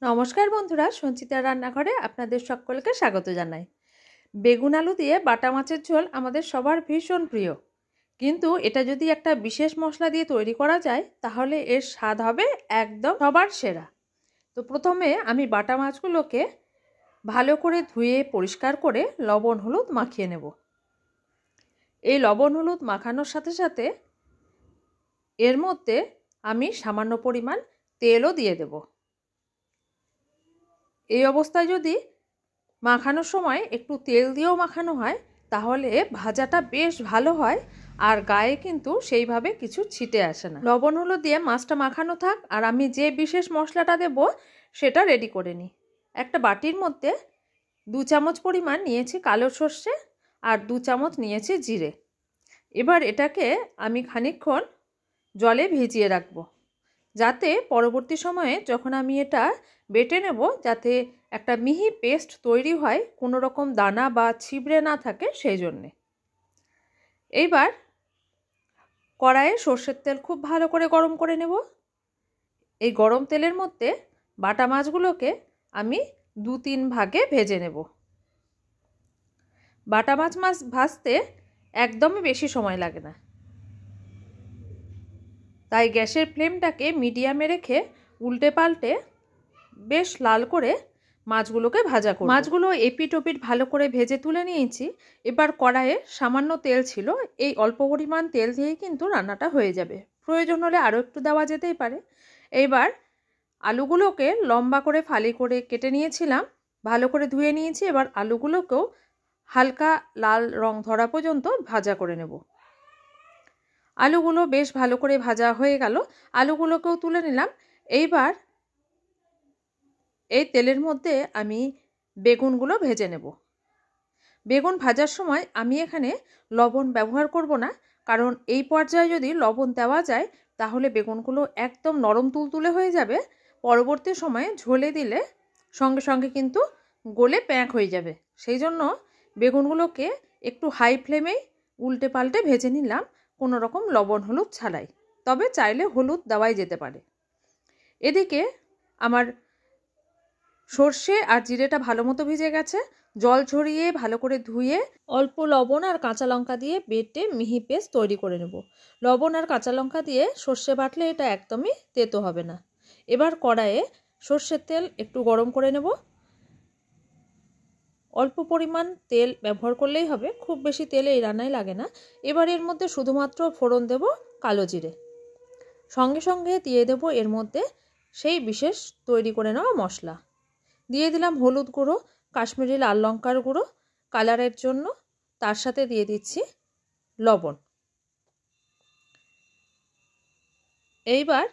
নমস্কার বন্ধুরা, সঞ্চিতার রান্নাঘরে আপনাদের সকলকে স্বাগত জানাই। বেগুন আলু দিয়ে বাটা মাছের ঝোল আমাদের সবার ভীষণ প্রিয়, কিন্তু এটা যদি একটা বিশেষ মশলা দিয়ে তৈরি করা যায় তাহলে এর স্বাদ হবে একদম সবার সেরা। তো প্রথমে আমি বাটা মাছগুলোকে ভালো করে ধুয়ে পরিষ্কার করে লবণ হলুদ মাখিয়ে নেব। এই লবণ হলুদ মাখানোর সাথে সাথে এর মধ্যে আমি সামান্য পরিমাণ তেলও দিয়ে দেব। এই অবস্থায় যদি মাখানোর সময় একটু তেল দিয়েও মাখানো হয় তাহলে ভাজাটা বেশ ভালো হয়, আর গায়ে কিন্তু সেইভাবে কিছু ছিটে আসে না। লবণ হলুদ দিয়ে মাছটা মাখানো থাক, আর আমি যে বিশেষ মশলাটা দেব সেটা রেডি করে নিই। একটা বাটির মধ্যে 2 চামচ পরিমাণ নিয়েছি কালো সর্ষে আর 2 চামচ নিয়েছি জিরে। এবার এটাকে আমি খানিকক্ষণ জলে ভিজিয়ে রাখবো, যাতে পরবর্তী সময়ে যখন আমি এটা বেটে নেব যাতে একটা মিহি পেস্ট তৈরি হয়, কোনো রকম দানা বা ছিবড়ে না থাকে সেই জন্যে। এইবার কড়াইয়ে সর্ষের তেল খুব ভালো করে গরম করে নেব। এই গরম তেলের মধ্যে বাটা মাছগুলোকে আমি 2-3 ভাগে ভেজে নেব। বাটা মাছ ভাজতে একদমই বেশি সময় লাগে না, তাই গ্যাসের ফ্লেমটাকে মিডিয়ামে রেখে উল্টে পাল্টে বেশ লাল করে মাছগুলোকে ভাজা করব। মাছগুলো এপিট ওপিট ভালো করে ভেজে তুলে নিয়েছি। এবার কড়াইয়ে সামান্য তেল ছিল, এই অল্প পরিমাণ তেল দিয়েই কিন্তু রান্নাটা হয়ে যাবে। প্রয়োজন হলে আরও একটু দেওয়া যেতেই পারে। এইবার আলুগুলোকে লম্বা করে ফালি করে কেটে নিয়েছিলাম, ভালো করে ধুয়ে নিয়েছি। এবার আলুগুলোকেও হালকা লাল রং ধরা পর্যন্ত ভাজা করে নেব। আলুগুলো বেশ ভালো করে ভাজা হয়ে গেল, আলুগুলোকেও তুলে নিলাম। এইবার এই তেলের মধ্যে আমি বেগুনগুলো ভেজে নেব। বেগুন ভাজার সময় আমি এখানে লবণ ব্যবহার করব না, কারণ এই পর্যায়ে যদি লবণ দেওয়া যায় তাহলে বেগুনগুলো একদম নরম তুলতুলে হয়ে যাবে। পরবর্তী সময়ে ঝোলে দিলে সঙ্গে সঙ্গে কিন্তু গলে প্যাঁক হয়ে যাবে। সেই জন্য বেগুনগুলোকে একটু হাই ফ্লেমেই উল্টে পাল্টে ভেজে নিলাম, কোনো রকম লবণ হলুদ ছাড়াই। তবে চাইলে হলুদ দেওয়াই যেতে পারে। এদিকে আমার সর্ষে আর জিরেটা ভালো মতো ভিজে গেছে। জল ঝরিয়ে ভালো করে ধুয়ে অল্প লবণ আর কাঁচা লঙ্কা দিয়ে বেটে মিহি পেস্ট তৈরি করে নেব। লবণ আর কাঁচা লঙ্কা দিয়ে সর্ষে বাটলে এটা একদমই তেতো হবে না। এবার কড়াইয়ে সর্ষের তেল একটু গরম করে নেব। অল্প পরিমাণ তেল ব্যবহার করলেই হবে, খুব বেশি তেল এই রান্নায় লাগে না। এবার এর মধ্যে শুধুমাত্র ফোড়ন দেব কালো জিরে, সঙ্গে সঙ্গে দিয়ে দেব এর মধ্যে সেই বিশেষ তৈরি করে নেওয়া মশলা। দিয়ে দিলাম হলুদ গুঁড়ো, কাশ্মীরি লাল লঙ্কার গুঁড়ো কালারের জন্য, তার সাথে দিয়ে দিচ্ছি লবণ। এইবার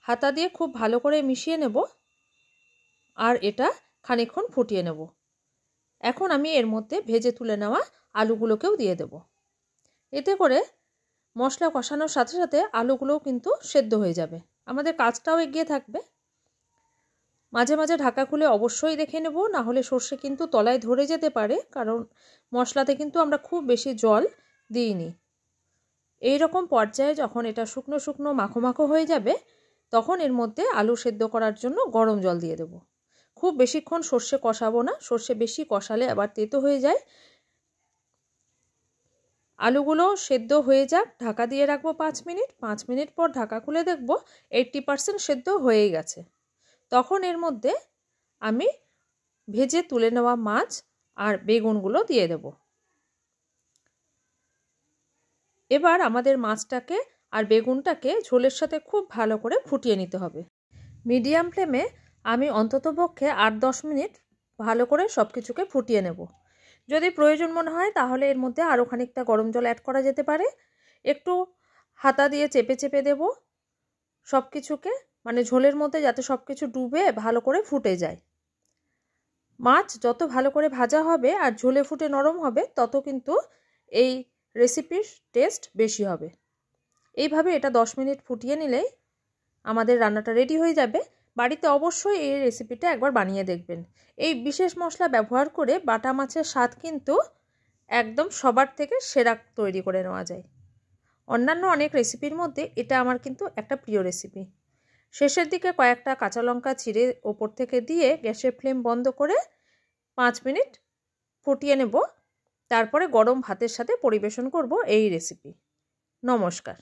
হাতা দিয়ে খুব ভালো করে মিশিয়ে নেব আর এটা খানিকক্ষণ ফুটিয়ে নেব। এখন আমি এর মধ্যে ভেজে তুলে নেওয়া আলুগুলোকেও দিয়ে দেব। এতে করে মশলা কষানোর সাথে সাথে আলুগুলোও কিন্তু সেদ্ধ হয়ে যাবে, আমাদের কাজটাও এগিয়ে থাকবে। মাঝে মাঝে ঢাকা খুলে অবশ্যই দেখে নেব, না হলে সর্ষে কিন্তু তলায় ধরে যেতে পারে, কারণ মশলাতে কিন্তু আমরা খুব বেশি জল দিইনি। এই রকম পর্যায়ে যখন এটা শুকনো শুকনো মাখো মাখো হয়ে যাবে তখন এর মধ্যে আলু সেদ্ধ করার জন্য গরম জল দিয়ে দেব। খুব বেশিক্ষণ সর্ষে কষাবো না, সর্ষে বেশি কষালে আবার তেতো হয়ে যায়। আলুগুলো সেদ্ধ হয়ে যাক, ঢাকা দিয়ে রাখবো 5 মিনিট। 5 মিনিট পর ঢাকা খুলে দেখব 80% সেদ্ধ হয়েই গেছে। তখন এর মধ্যে আমি ভেজে তুলে নেওয়া মাছ আর বেগুনগুলো দিয়ে দেব। এবার আমাদের মাছটাকে আর বেগুনটাকে ঝোলের সাথে খুব ভালো করে ফুটিয়ে নিতে হবে। মিডিয়াম ফ্লেমে আমি অন্ততপক্ষে 8-10 মিনিট ভালো করে সব কিছুকে ফুটিয়ে নেব। যদি প্রয়োজন মনে হয় তাহলে এর মধ্যে আরও খানিকটা গরম জল অ্যাড করা যেতে পারে। একটু হাতা দিয়ে চেপে চেপে দেব সব কিছুকে, মানে ঝোলের মধ্যে যাতে সব কিছু ডুবে ভালো করে ফুটে যায়। মাছ যত ভালো করে ভাজা হবে আর ঝোলে ফুটে নরম হবে তত কিন্তু এই রেসিপির টেস্ট বেশি হবে। এইভাবে এটা 10 মিনিট ফুটিয়ে নিলেই আমাদের রান্নাটা রেডি হয়ে যাবে। বাড়িতে অবশ্যই এই রেসিপিটা একবার বানিয়ে দেখবেন। এই বিশেষ মশলা ব্যবহার করে বাটা মাছের স্বাদ কিন্তু একদম সবার থেকে সেরা তৈরি করে নেওয়া যায়। অন্যান্য অনেক রেসিপির মধ্যে এটা আমার কিন্তু একটা প্রিয় রেসিপি। শেষের দিকে কয়েকটা কাঁচা লঙ্কা ছিঁড়ে ওপর থেকে দিয়ে গ্যাসের ফ্লেম বন্ধ করে 5 মিনিট ফুটিয়ে নেব। তারপরে গরম ভাতের সাথে পরিবেশন করব এই রেসিপি। নমস্কার।